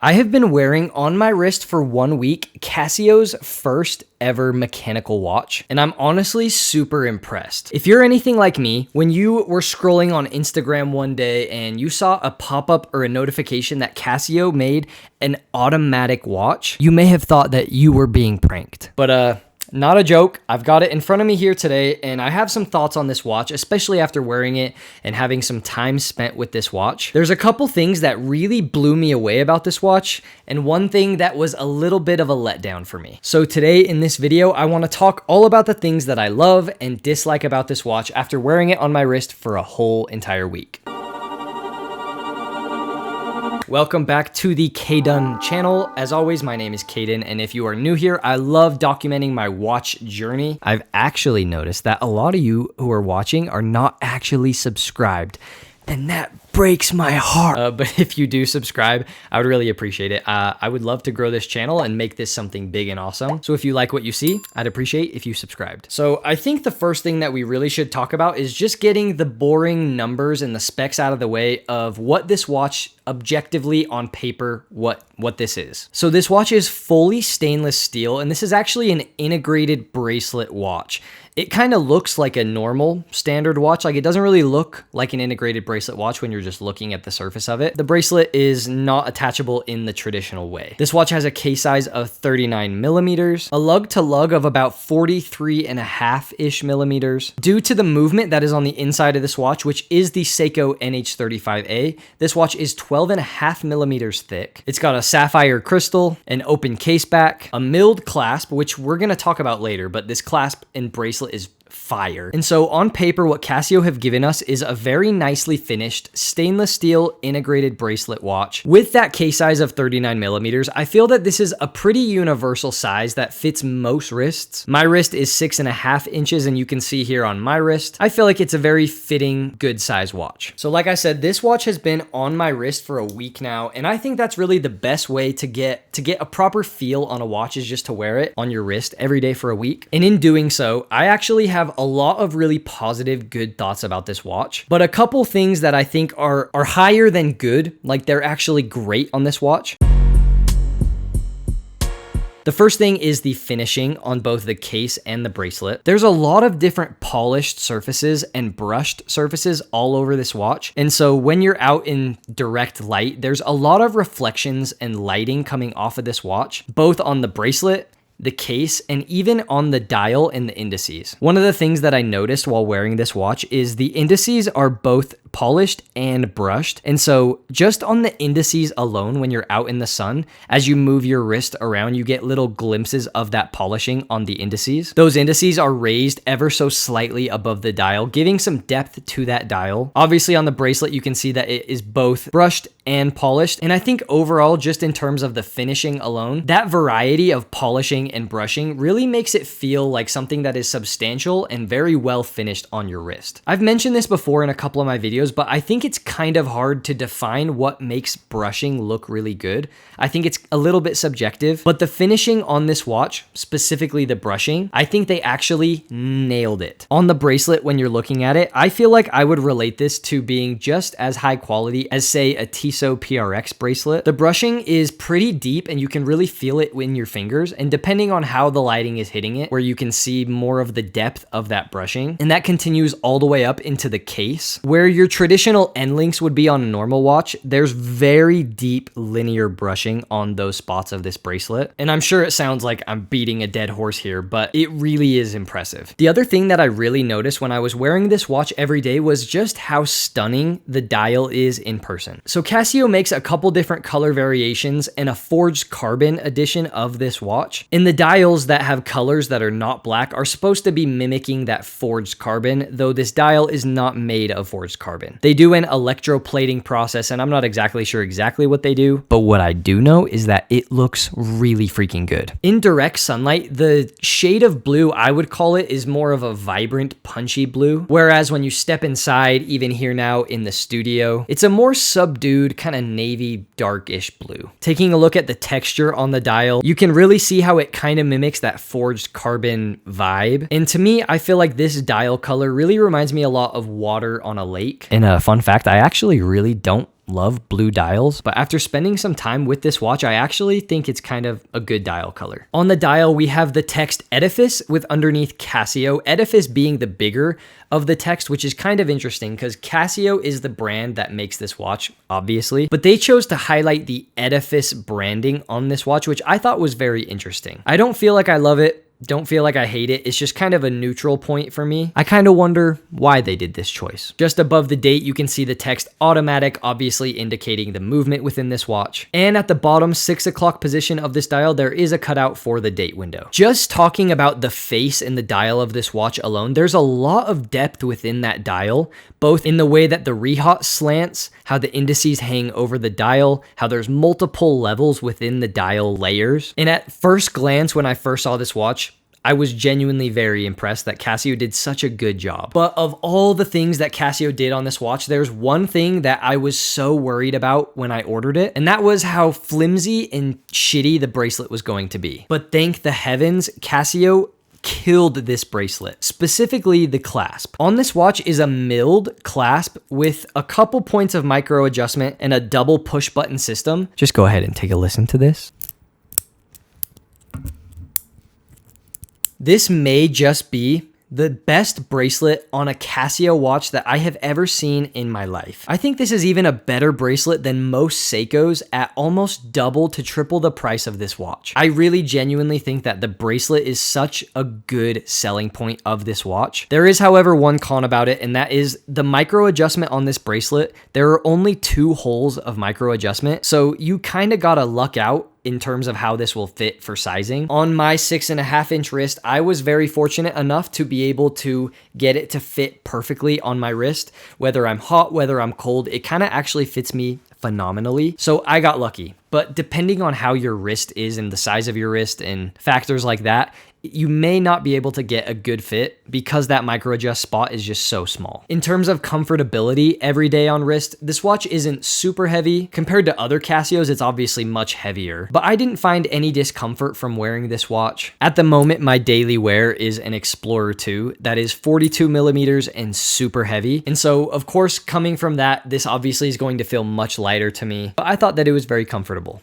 I have been wearing on my wrist for 1 week Casio's first ever mechanical watch, and I'm honestly super impressed. If you're anything like me, when you were scrolling on Instagram one day and you saw a pop-up or a notification that Casio made an automatic watch, you may have thought that you were being pranked. But not a joke. I've got it in front of me here today, and I have some thoughts on this watch, especially after wearing it and having some time spent with this watch. There's a couple things that really blew me away about this watch, and one thing that was a little bit of a letdown for me. So today in this video, I want to talk all about the things that I love and dislike about this watch after wearing it on my wrist for a whole entire week. Welcome back to the Kdun channel. As always, my name is Kaden, and if you are new here, I love documenting my watch journey. I've actually noticed that a lot of you who are watching are not actually subscribed, and that breaks my heart. But if you do subscribe, I would really appreciate it. I would love to grow this channel and make this something big and awesome. So if you like what you see, I'd appreciate if you subscribed. So I think the first thing that we really should talk about is just getting the boring numbers and the specs out of the way of what this watch objectively on paper, what this is. So this watch is fully stainless steel, and this is actually an integrated bracelet watch. It kind of looks like a normal standard watch. Like, it doesn't really look like an integrated bracelet watch when you're just looking at the surface of it. The bracelet is not attachable in the traditional way. This watch has a case size of 39 millimeters, a lug to lug of about 43.5-ish millimeters. Due to the movement that is on the inside of this watch, which is the Seiko NH35A, this watch is 12.5 millimeters thick. It's got a sapphire crystal, an open case back, a milled clasp, which we're gonna talk about later, but this clasp and bracelet is fire. And so on paper, what Casio have given us is a very nicely finished stainless steel integrated bracelet watch. With that case size of 39 millimeters, I feel that this is a pretty universal size that fits most wrists. My wrist is 6.5 inches, and you can see here on my wrist, I feel like it's a very fitting, good size watch. So like I said, this watch has been on my wrist for a week now, and I think that's really the best way to get a proper feel on a watch is just to wear it on your wrist every day for a week. And in doing so, I actually have a lot of really positive, good thoughts about this watch, but a couple things that I think are higher than good, like they're actually great on this watch. The first thing is the finishing on both the case and the bracelet. There's a lot of different polished surfaces and brushed surfaces all over this watch. And so when you're out in direct light, there's a lot of reflections and lighting coming off of this watch, both on the bracelet, the case, and even on the dial and the indices. One of the things that I noticed while wearing this watch is the indices are both polished and brushed. And so just on the indices alone, when you're out in the sun, as you move your wrist around, you get little glimpses of that polishing on the indices. Those indices are raised ever so slightly above the dial, giving some depth to that dial. Obviously on the bracelet, you can see that it is both brushed and polished. And I think overall, just in terms of the finishing alone, that variety of polishing and brushing really makes it feel like something that is substantial and very well finished on your wrist. I've mentioned this before in a couple of my videos, but I think it's kind of hard to define what makes brushing look really good. I think it's a little bit subjective, but the finishing on this watch, specifically the brushing, I think they actually nailed it. On the bracelet, when you're looking at it, I feel like I would relate this to being just as high quality as, say, a Tissot PRX bracelet. The brushing is pretty deep and you can really feel it in your fingers, and depending on how the lighting is hitting it, where you can see more of the depth of that brushing, and that continues all the way up into the case, where your traditional end links would be on a normal watch. There's very deep linear brushing on those spots of this bracelet. And I'm sure it sounds like I'm beating a dead horse here, but it really is impressive. The other thing that I really noticed when I was wearing this watch every day was just how stunning the dial is in person. So Casio makes a couple different color variations and a forged carbon edition of this watch. And the dials that have colors that are not black are supposed to be mimicking that forged carbon, though this dial is not made of forged carbon. They do an electroplating process, and I'm not exactly sure what they do, but what I do know is that it looks really freaking good. In direct sunlight, the shade of blue, I would call it, is more of a vibrant, punchy blue, whereas when you step inside, even here now in the studio, it's a more subdued, kind of navy, darkish blue. Taking a look at the texture on the dial, you can really see how it kind of mimics that forged carbon vibe, and to me, I feel like this dial color really reminds me a lot of water on a lake. And a fun fact, I actually really don't love blue dials, but after spending some time with this watch, I actually think it's kind of a good dial color. On the dial, we have the text Edifice with underneath Casio, Edifice being the bigger of the text, which is kind of interesting because Casio is the brand that makes this watch, obviously, but they chose to highlight the Edifice branding on this watch, which I thought was very interesting. I don't feel like I love it. Don't feel like I hate it. It's just kind of a neutral point for me. I kind of wonder why they did this choice. Just above the date, you can see the text automatic, obviously indicating the movement within this watch. And at the bottom 6 o'clock position of this dial, there is a cutout for the date window. Just talking about the face and the dial of this watch alone, there's a lot of depth within that dial, both in the way that the rehaut slants, how the indices hang over the dial, how there's multiple levels within the dial layers. And at first glance, when I first saw this watch, I was genuinely very impressed that Casio did such a good job. But of all the things that Casio did on this watch, there's one thing that I was so worried about when I ordered it, and that was how flimsy and shitty the bracelet was going to be. But thank the heavens, Casio killed this bracelet, specifically the clasp. On this watch is a milled clasp with a couple points of micro adjustment and a double push button system. Just go ahead and take a listen to this. This may just be the best bracelet on a Casio watch that I have ever seen in my life. I think this is even a better bracelet than most Seikos at almost double to triple the price of this watch. I really genuinely think that the bracelet is such a good selling point of this watch. There is, however, one con about it, and that is the micro adjustment on this bracelet. There are only 2 holes of micro adjustment, so you kind of gotta luck out in terms of how this will fit for sizing. On my 6.5-inch wrist, I was very fortunate enough to be able to get it to fit perfectly on my wrist. Whether I'm hot, whether I'm cold, it kind of actually fits me phenomenally. So I got lucky. But depending on how your wrist is and the size of your wrist and factors like that, you may not be able to get a good fit because that micro adjust spot is just so small. In terms of comfortability, every day on wrist, this watch isn't super heavy. Compared to other Casios, it's obviously much heavier, but I didn't find any discomfort from wearing this watch. At the moment, my daily wear is an Explorer 2 that is 42 millimeters and super heavy. And so, of course, coming from that, this obviously is going to feel much lighter to me, but I thought that it was very comfortable.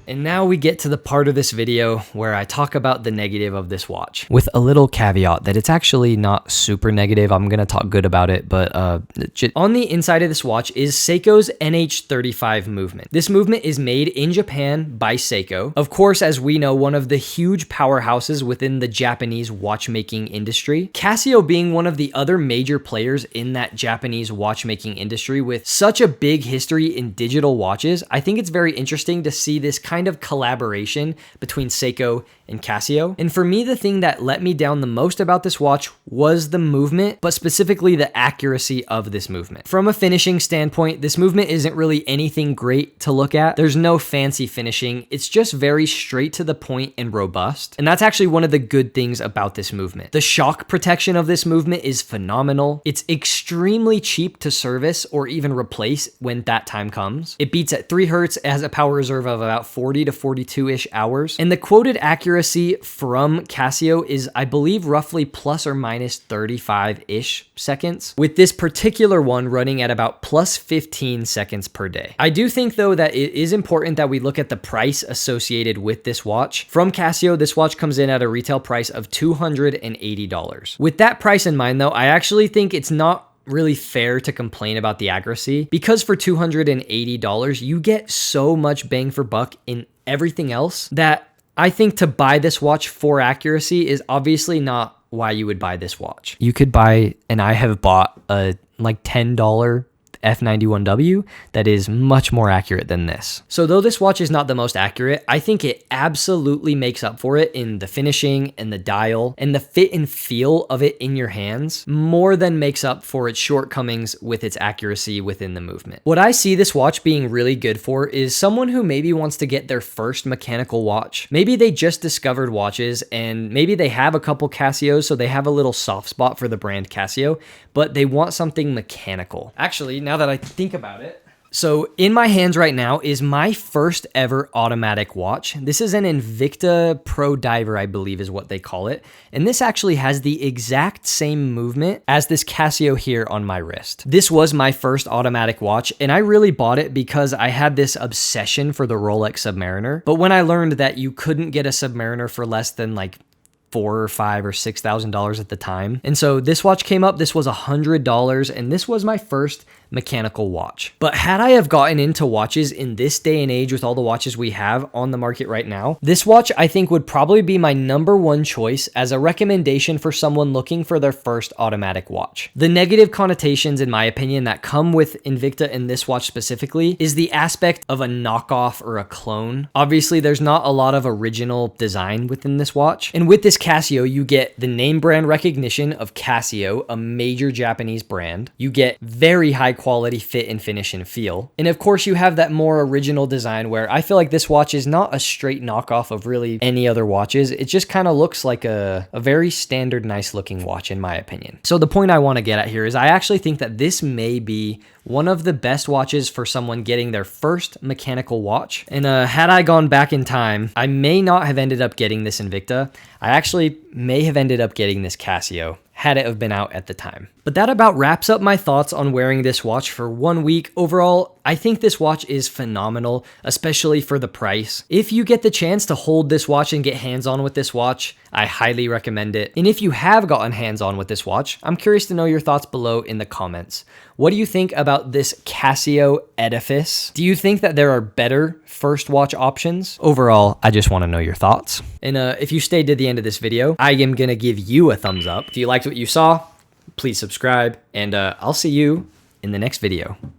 And now we get to the part of this video where I talk about the negative of this watch, with a little caveat that it's actually not super negative. I'm going to talk good about it, but on the inside of this watch is Seiko's NH35 movement. This movement is made in Japan by Seiko. Of course, as we know, one of the huge powerhouses within the Japanese watchmaking industry. Casio being one of the other major players in that Japanese watchmaking industry with such a big history in digital watches, I think it's very interesting to see this kind of collaboration between Seiko and Casio. And for me, the thing that let me down the most about this watch was the movement, but specifically the accuracy of this movement. From a finishing standpoint, this movement isn't really anything great to look at. There's no fancy finishing. It's just very straight to the point and robust. And that's actually one of the good things about this movement. The shock protection of this movement is phenomenal. It's extremely cheap to service or even replace when that time comes. It beats at 3 Hertz. It has a power reserve of about 40 to 42-ish hours. And the quoted accuracy from Casio is, I believe, roughly plus or minus 35-ish seconds, with this particular one running at about plus 15 seconds per day. I do think, though, that it is important that we look at the price associated with this watch. From Casio, this watch comes in at a retail price of $280. With that price in mind, though, I actually think it's not really fair to complain about the accuracy, because for $280, you get so much bang for buck in everything else that I think to buy this watch for accuracy is obviously not why you would buy this watch. You could buy, and I have bought a like $10 F91W that is much more accurate than this. So though this watch is not the most accurate, I think it absolutely makes up for it in the finishing and the dial, and the fit and feel of it in your hands more than makes up for its shortcomings with its accuracy within the movement. What I see this watch being really good for is someone who maybe wants to get their first mechanical watch. Maybe they just discovered watches and maybe they have a couple Casios, so they have a little soft spot for the brand Casio, but they want something mechanical. Actually, now that I think about it, So in my hands right now is my first ever automatic watch. This is an Invicta Pro Diver, I believe is what they call it. And this actually has the exact same movement as this Casio here on my wrist. This was my first automatic watch, and I really bought it because I had this obsession for the Rolex Submariner. But when I learned that you couldn't get a Submariner for less than like $4,000 or $5,000 or $6,000 at the time. And so this watch came up, this was $100, and this was my first mechanical watch. But had I have gotten into watches in this day and age with all the watches we have on the market right now, this watch I think would probably be my #1 choice as a recommendation for someone looking for their first automatic watch. The negative connotations, in my opinion, that come with Invicta and this watch specifically is the aspect of a knockoff or a clone. Obviously, there's not a lot of original design within this watch. And with this Casio, you get the name brand recognition of Casio, a major Japanese brand. You get very high quality fit and finish and feel. And of course, you have that more original design where I feel like this watch is not a straight knockoff of really any other watches. It just kind of looks like a very standard, nice looking watch in my opinion. So the point I want to get at here is I actually think that this may be one of the best watches for someone getting their first mechanical watch. And had I gone back in time, I may not have ended up getting this Invicta. I actually may have ended up getting this Casio had it have been out at the time. But that about wraps up my thoughts on wearing this watch for 1 week. Overall, I think this watch is phenomenal, especially for the price. If you get the chance to hold this watch and get hands-on with this watch, I highly recommend it. And if you have gotten hands-on with this watch, I'm curious to know your thoughts below in the comments. What do you think about this Casio Edifice? Do you think that there are better first watch options? Overall, I just want to know your thoughts. And if you stayed to the end of this video, I am going to give you a thumbs up. If you liked what you saw, please subscribe, and I'll see you in the next video.